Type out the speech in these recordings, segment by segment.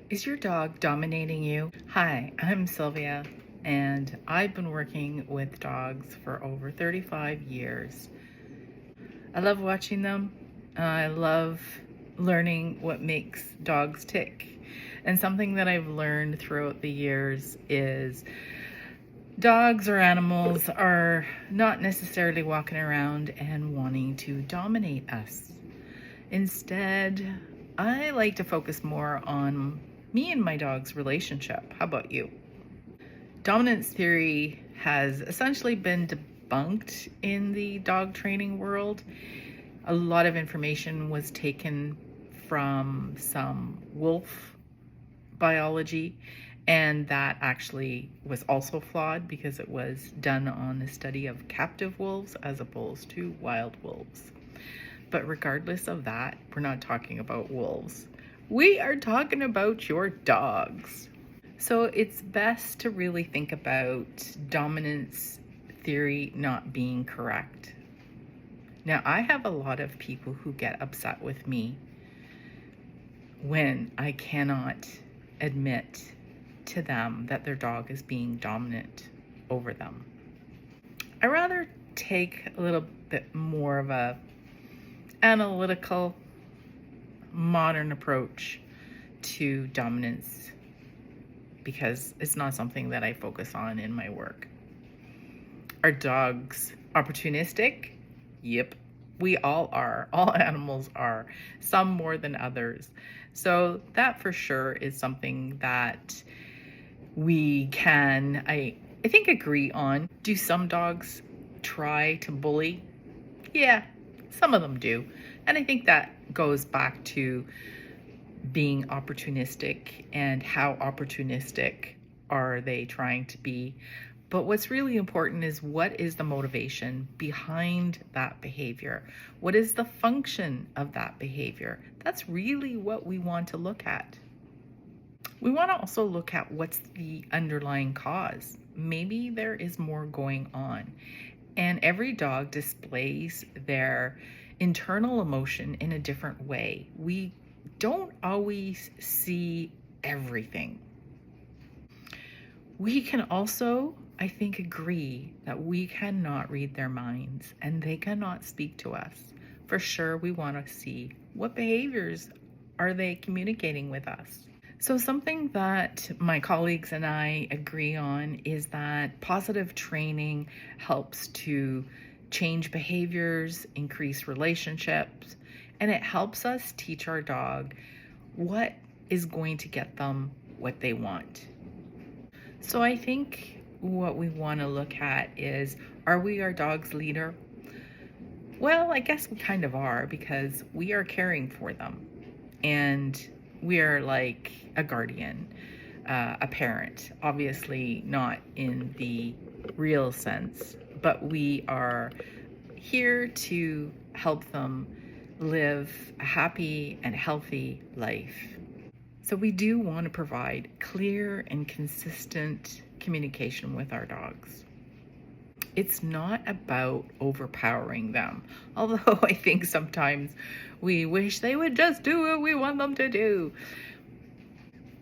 Is your dog dominating you? Hi, I'm Sylvia, and I've been working with dogs for over 35 years. I love watching them. I love learning what makes dogs tick. And something that I've learned throughout the years is dogs or animals are not necessarily walking around and wanting to dominate us. Instead, I like to focus more on me and my dog's relationship. How about you? Dominance theory has essentially been debunked in the dog training world. A lot of information was taken from some wolf biology, and that actually was also flawed because it was done on the study of captive wolves as opposed to wild wolves. But regardless of that, we're not talking about wolves. We are talking about your dogs. So it's best to really think about dominance theory not being correct. Now, I have a lot of people who get upset with me when I cannot admit to them that their dog is being dominant over them. I rather take a little bit more of a analytical, modern approach to dominance because it's not something that I focus on in my work. Are dogs opportunistic? Yep, we all are. All animals are, some more than others. So that for sure is something that we can, I think, agree on. Do some dogs try to bully? Yeah, some of them do. And I think that goes back to being opportunistic and how opportunistic are they trying to be. But what's really important is what is the motivation behind that behavior? What is the function of that behavior? That's really what we want to look at. We want to also look at what's the underlying cause. Maybe there is more going on. And every dog displays their internal emotion in a different way. We don't always see everything. We can also, I think, agree that we cannot read their minds and they cannot speak to us. For sure, we want to see what behaviors are they communicating with us. So something that my colleagues and I agree on is that positive training helps to change behaviors, increase relationships, and it helps us teach our dog what is going to get them what they want. So I think what we want to look at is, are we our dog's leader? Well, I guess we kind of are because we are caring for them and we are like a guardian, a parent, obviously not in the real sense, but we are here to help them live a happy and healthy life. So we do want to provide clear and consistent communication with our dogs. It's not about overpowering them, although I think sometimes we wish they would just do what we want them to do.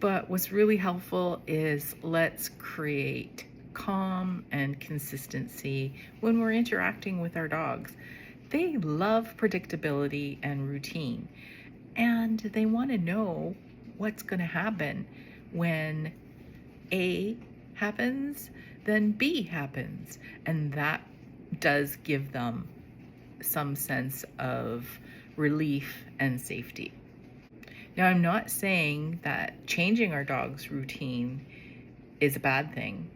But what's really helpful is let's create calm and consistency when we're interacting with our dogs. They love predictability and routine, and they want to know what's going to happen. When A happens, then B happens. And that does give them some sense of relief and safety. Now, I'm not saying that changing our dog's routine is a bad thing,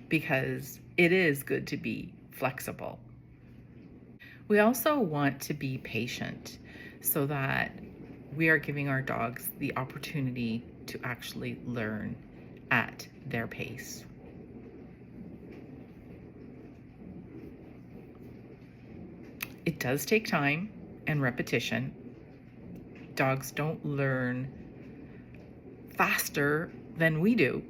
because it is good to be flexible. We also want to be patient so that we are giving our dogs the opportunity to actually learn at their pace. It does take time and repetition. Dogs don't learn faster than we do.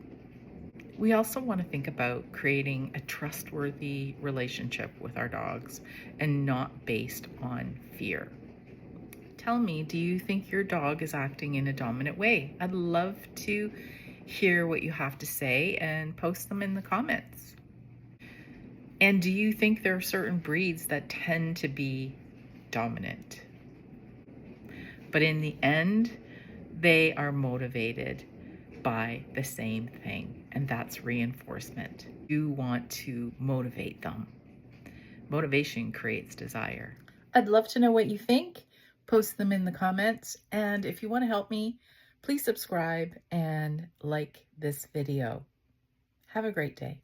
We also want to think about creating a trustworthy relationship with our dogs and not based on fear. Tell me, do you think your dog is acting in a dominant way? I'd love to hear what you have to say and post them in the comments. And do you think there are certain breeds that tend to be dominant? But in the end, they are motivated by the same thing, and that's reinforcement. You want to motivate them. Motivation creates desire. I'd love to know what you think. Post them in the comments. And if you want to help me, please subscribe and like this video. Have a great day.